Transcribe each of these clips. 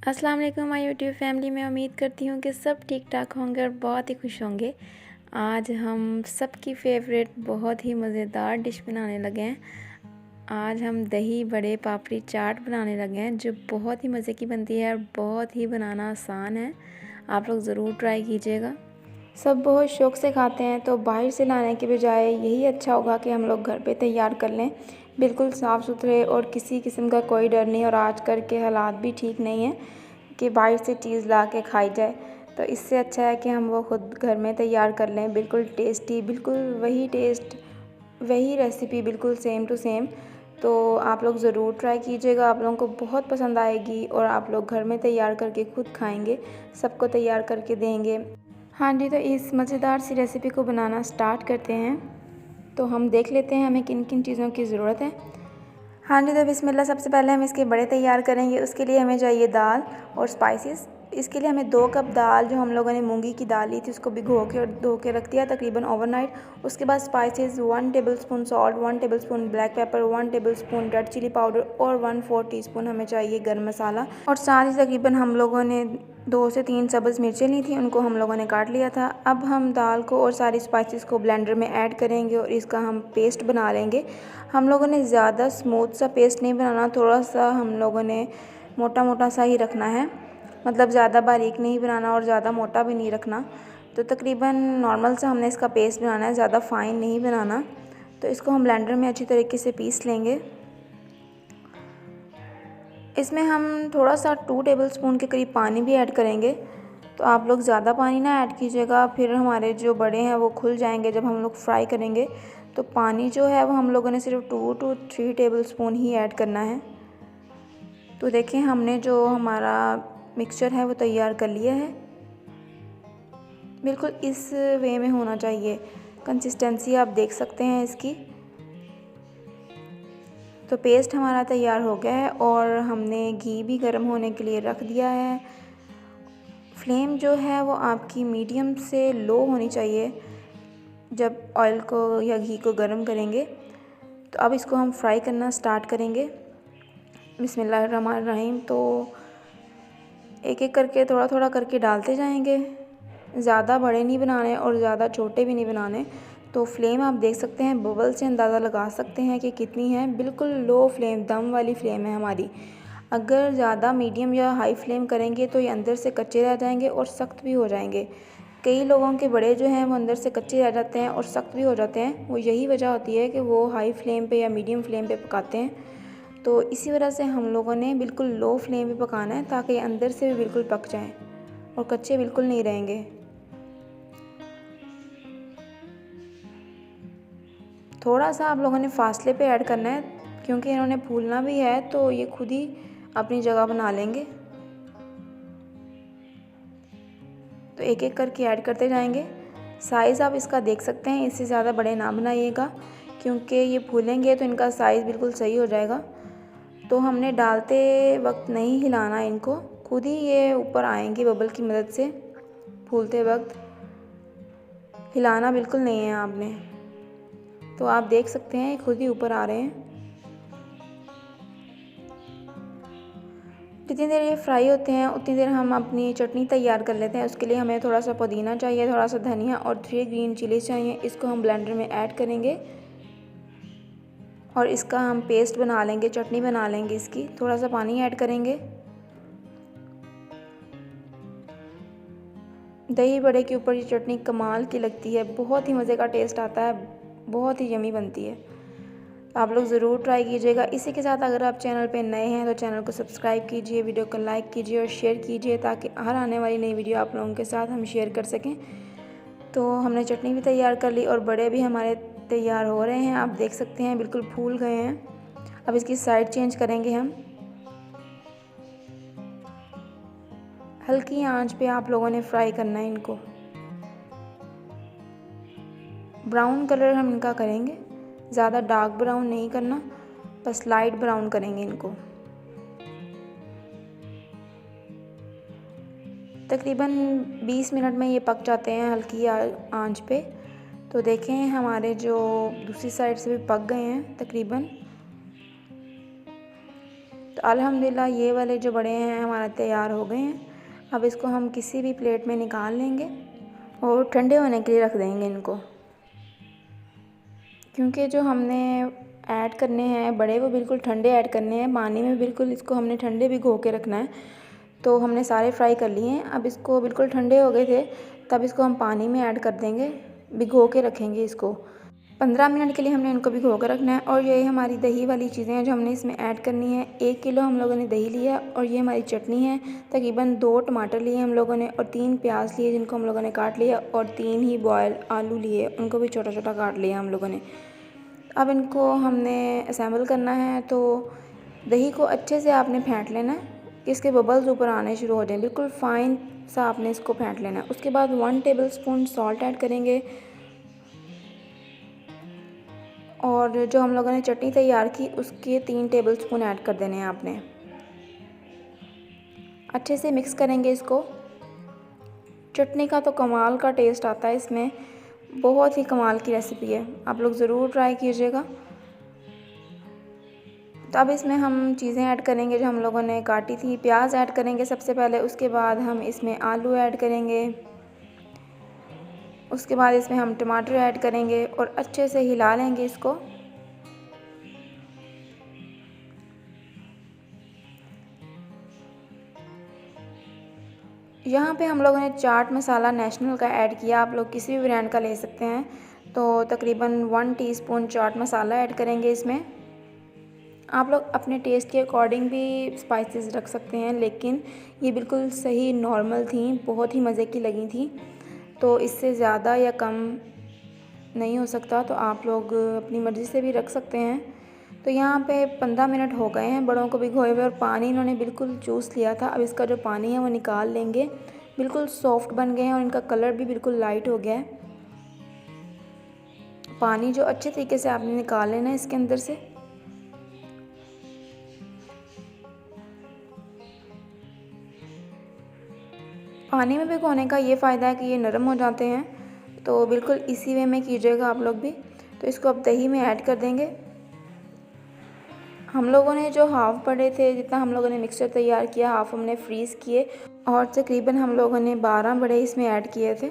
अस्सलाम वालेकुम my YouTube family. मैं उम्मीद करती हूँ कि सब ठीक ठाक होंगे और बहुत ही खुश होंगे। आज हम सबकी फेवरेट बहुत ही मज़ेदार डिश बनाने लगे हैं। आज हम दही बड़े पापड़ी चाट बनाने लगे हैं जो बहुत ही मज़े की बनती है और बहुत ही बनाना आसान है। आप लोग ज़रूर ट्राई कीजिएगा। सब बहुत शौक़ से खाते हैं, तो बाहर से लाने के बजाय यही अच्छा होगा कि हम लोग घर पे तैयार कर लें। बिल्कुल साफ़ सुथरे और किसी किस्म का कोई डर नहीं, और आजकल के हालात भी ठीक नहीं है कि बाहर से चीज़ ला के खाई जाए। तो इससे अच्छा है कि हम वो खुद घर में तैयार कर लें। बिल्कुल टेस्टी, बिल्कुल वही टेस्ट, वही रेसिपी, बिल्कुल सेम टू सेम। तो आप लोग ज़रूर ट्राई कीजिएगा, आप लोगों को बहुत पसंद आएगी और आप लोग घर में तैयार करके खुद खाएंगे, सबको तैयार करके देंगे। हाँ जी, तो इस मज़ेदार सी रेसिपी को बनाना स्टार्ट करते हैं। तो हम देख लेते हैं हमें किन किन चीज़ों की ज़रूरत है। हाँ जी, तो बिस्मिल्लाह। सबसे पहले हम इसके बड़े तैयार करेंगे। उसके लिए हमें चाहिए दाल और स्पाइसेस। इसके लिए हमें 2 कप दाल, जो हम लोगों ने मूंगी की दाल ली थी, उसको भिगो के और धो के रख दिया तकरीबन ओवरनाइट। उसके बाद spices 1 tablespoon salt, 1 tablespoon black pepper, 1 tablespoon red chilli powder और 1/4 टीस्पून हमें चाहिए गर्म मसाला। और साथ ही तकरीबन हम लोगों ने 2 से 3 सब्ज़ मिर्चें ली थी, उनको हम लोगों ने काट लिया था। अब हम दाल को और सारी स्पाइसेस को ब्लेंडर में ऐड करेंगे और इसका हम पेस्ट बना लेंगे। हम लोगों ने ज़्यादा स्मूथ सा पेस्ट नहीं बनाना, थोड़ा सा हम लोगों ने मोटा मोटा सा ही रखना है। मतलब ज़्यादा बारीक नहीं बनाना और ज़्यादा मोटा भी नहीं रखना। तो तकरीबन नॉर्मल सा हमने इसका पेस्ट बनाना है, ज़्यादा फाइन नहीं बनाना। तो इसको हम ब्लेंडर में अच्छी तरीके से पीस लेंगे। इसमें हम थोड़ा सा 2 टेबलस्पून के करीब पानी भी ऐड करेंगे। तो आप लोग ज़्यादा पानी ना ऐड कीजिएगा, फिर हमारे जो बड़े हैं वो खुल जाएंगे जब हम लोग फ्राई करेंगे। तो पानी जो है वो हम लोगों ने सिर्फ 2 to 3 टेबलस्पून ही ऐड करना है। तो देखें, हमने जो हमारा मिक्सचर है वो तैयार कर लिया है। बिल्कुल इस वे में होना चाहिए, कंसिस्टेंसी आप देख सकते हैं इसकी। तो पेस्ट हमारा तैयार हो गया है और हमने घी भी गर्म होने के लिए रख दिया है। फ्लेम जो है वो आपकी मीडियम से लो होनी चाहिए जब ऑयल को या घी को गर्म करेंगे। तो अब इसको हम फ्राई करना स्टार्ट करेंगे। बिस्मिल्लाहिर्रहमानिर्रहीम। तो एक एक करके, थोड़ा थोड़ा करके डालते जाएंगे। ज़्यादा बड़े नहीं बनाने और ज़्यादा छोटे भी नहीं बनाने। तो फ्लेम आप देख सकते हैं, बबल से अंदाज़ा लगा सकते हैं कि कितनी है। बिल्कुल लो फ्लेम, दम वाली फ्लेम है हमारी। अगर ज़्यादा मीडियम या हाई फ्लेम करेंगे तो ये अंदर से कच्चे रह जाएंगे और सख्त भी हो जाएंगे। कई लोगों के बड़े जो हैं वो अंदर से कच्चे रह जाते हैं और सख्त भी हो जाते हैं। वो यही वजह होती है कि वो हाई फ्लेम पे या मीडियम फ्लेम पे पकाते हैं। तो इसी वजह से हम लोगों ने बिल्कुल लो फ्लेम पे पकाना है, ताकि अंदर से भी बिल्कुल पक जाएं और कच्चे बिल्कुल नहीं रहेंगे। थोड़ा सा आप लोगों ने फासले पे ऐड करना है, क्योंकि इन्होंने फूलना भी है, तो ये खुद ही अपनी जगह बना लेंगे। तो एक एक करके ऐड करते जाएंगे। साइज़ आप इसका देख सकते हैं, इससे ज़्यादा बड़े ना बनाइएगा, क्योंकि ये फूलेंगे तो इनका साइज़ बिल्कुल सही हो जाएगा। तो हमने डालते वक्त नहीं हिलाना इनको, खुद ही ये ऊपर आएंगे बबल की मदद से। फूलते वक्त हिलाना बिल्कुल नहीं है आपने। तो आप देख सकते हैं ये खुद ही ऊपर आ रहे हैं। जितनी देर ये फ्राई होते हैं उतनी देर हम अपनी चटनी तैयार कर लेते हैं। उसके लिए हमें थोड़ा सा पुदीना चाहिए, थोड़ा सा धनिया और 3 ग्रीन चिलीज़ चाहिए। इसको हम ब्लेंडर में ऐड करेंगे और इसका हम पेस्ट बना लेंगे, चटनी बना लेंगे इसकी। थोड़ा सा पानी ऐड करेंगे। दही बड़े के ऊपर ये चटनी कमाल की लगती है, बहुत ही मज़े का टेस्ट आता है, बहुत ही यमी बनती है। आप लोग ज़रूर ट्राई कीजिएगा। इसी के साथ अगर आप चैनल पे नए हैं तो चैनल को सब्सक्राइब कीजिए, वीडियो को लाइक कीजिए और शेयर कीजिए, ताकि हर आने वाली नई वीडियो आप लोगों के साथ हम शेयर कर सकें। तो हमने चटनी भी तैयार कर ली और बड़े भी हमारे तैयार हो रहे हैं। आप देख सकते हैं बिल्कुल फूल गए हैं। अब इसकी साइड चेंज करेंगे हम। हल्की आंच पे आप लोगों ने फ्राई करना है इनको। ब्राउन कलर हम इनका करेंगे, ज़्यादा डार्क ब्राउन नहीं करना, बस लाइट ब्राउन करेंगे इनको। तकरीबन 20 मिनट में ये पक जाते हैं हल्की आंच पे। तो देखें, हमारे जो दूसरी साइड से भी पक गए हैं तकरीबन। तो अल्हम्दुलिल्लाह ये वाले जो बड़े हैं हमारा तैयार हो गए हैं। अब इसको हम किसी भी प्लेट में निकाल लेंगे और ठंडे होने के लिए रख देंगे इनको, क्योंकि जो हमने ऐड करने हैं बड़े वो बिल्कुल ठंडे ऐड करने हैं पानी में, बिल्कुल इसको हमने ठंडे भिगो के रखना है। तो हमने सारे फ्राई कर लिए हैं। अब इसको बिल्कुल ठंडे हो गए थे, तब इसको हम पानी में ऐड कर देंगे, भिगो के रखेंगे इसको। 15 मिनट के लिए हमने इनको भिगो कर रखना है। और ये हमारी दही वाली चीज़ें हैं जो हमने इसमें ऐड करनी है। 1 किलो हम लोगों ने दही लिया और ये हमारी चटनी है। तकरीबन 2 टमाटर लिए हम लोगों ने और 3 प्याज लिए जिनको हम लोगों ने काट लिया, और 3 ही बॉयल आलू लिए, उनको भी छोटा छोटा काट लिया हम लोगों ने। अब इनको हमने असेंबल करना है। तो दही को अच्छे से आपने फेंट लेना है, इसके बबल्स ऊपर आने शुरू हो जाएं, बिल्कुल फ़ाइन सा आपने इसको फेंट लेना है। उसके बाद 1 टेबलस्पून सॉल्ट ऐड करेंगे, और जो हम लोगों ने चटनी तैयार की उसके 3 टेबलस्पून ऐड कर देने हैं आपने। अच्छे से मिक्स करेंगे इसको। चटनी का तो कमाल का टेस्ट आता है इसमें, बहुत ही कमाल की रेसिपी है, आप लोग ज़रूर ट्राई कीजिएगा। तो अब इसमें हम चीज़ें ऐड करेंगे जो हम लोगों ने काटी थी। प्याज ऐड करेंगे सबसे पहले, उसके बाद हम इसमें आलू ऐड करेंगे, उसके बाद इसमें हम टमाटर ऐड करेंगे और अच्छे से हिला लेंगे इसको। यहाँ पे हम लोगों ने चाट मसाला नेशनल का ऐड किया, आप लोग किसी भी ब्रांड का ले सकते हैं। तो तकरीबन 1 टीस्पून चाट मसाला ऐड करेंगे इसमें। आप लोग अपने टेस्ट के अकॉर्डिंग भी स्पाइसेस रख सकते हैं, लेकिन ये बिल्कुल सही नॉर्मल थी, बहुत ही मज़े की लगी थी। तो इससे ज़्यादा या कम नहीं हो सकता, तो आप लोग अपनी मर्ज़ी से भी रख सकते हैं। तो यहाँ पे 15 मिनट हो गए हैं बड़ों को भिगोए हुए, और पानी इन्होंने बिल्कुल चूस लिया था। अब इसका जो पानी है वो निकाल लेंगे, बिल्कुल सॉफ्ट बन गए हैं और इनका कलर भी बिल्कुल लाइट हो गया है। पानी जो अच्छे तरीके से आपने निकाल लेना है इसके अंदर से। पानी में भिगोने का ये फ़ायदा है कि ये नरम हो जाते हैं, तो बिल्कुल इसी वे में कीजिएगा आप लोग भी। तो इसको अब दही में ऐड कर देंगे। हम लोगों ने जो हाफ़ पड़े थे, जितना हम लोगों ने मिक्सचर तैयार किया, हाफ़ हमने फ्रीज़ किए और तकरीबन हम लोगों ने 12 बड़े इसमें ऐड किए थे।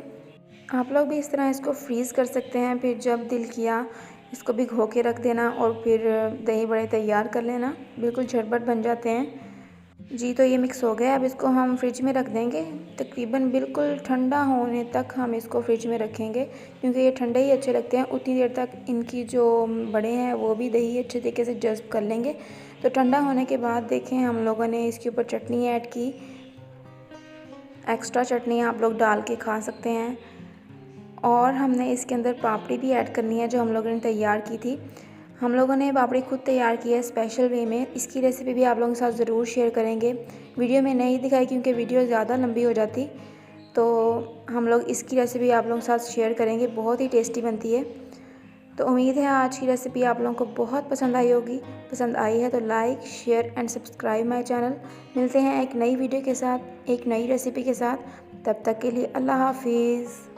आप लोग भी इस तरह इसको फ्रीज़ कर सकते हैं, फिर जब दिल किया इसको भिगो के रख देना और फिर दही बड़े तैयार कर लेना, बिल्कुल झटपट बन जाते हैं जी। तो ये मिक्स हो गया, अब इसको हम फ्रिज में रख देंगे। तकरीबन बिल्कुल ठंडा होने तक हम इसको फ्रिज में रखेंगे, क्योंकि ये ठंडे ही अच्छे लगते हैं। उतनी देर तक इनकी जो बड़े हैं वो भी दही अच्छे तरीके से जज़्ब कर लेंगे। तो ठंडा होने के बाद देखें हम लोगों ने इसके ऊपर चटनी ऐड की। एक्स्ट्रा चटनी आप लोग डाल के खा सकते हैं। और हमने इसके अंदर पापड़ी भी ऐड करनी है जो हम लोगों ने तैयार की थी। हम लोगों ने पापड़ी खुद तैयार की है स्पेशल वे में। इसकी रेसिपी भी आप लोगों के साथ ज़रूर शेयर करेंगे। वीडियो में नहीं दिखाई क्योंकि वीडियो ज़्यादा लंबी हो जाती, तो हम लोग इसकी रेसिपी आप लोगों के साथ शेयर करेंगे। बहुत ही टेस्टी बनती है। तो उम्मीद है आज की रेसिपी आप लोगों को बहुत पसंद आई होगी। पसंद आई है तो like, share and subscribe my channel. मिलते हैं एक नई वीडियो के साथ, एक नई रेसिपी के साथ। तब तक के लिए अल्लाह हाफिज़।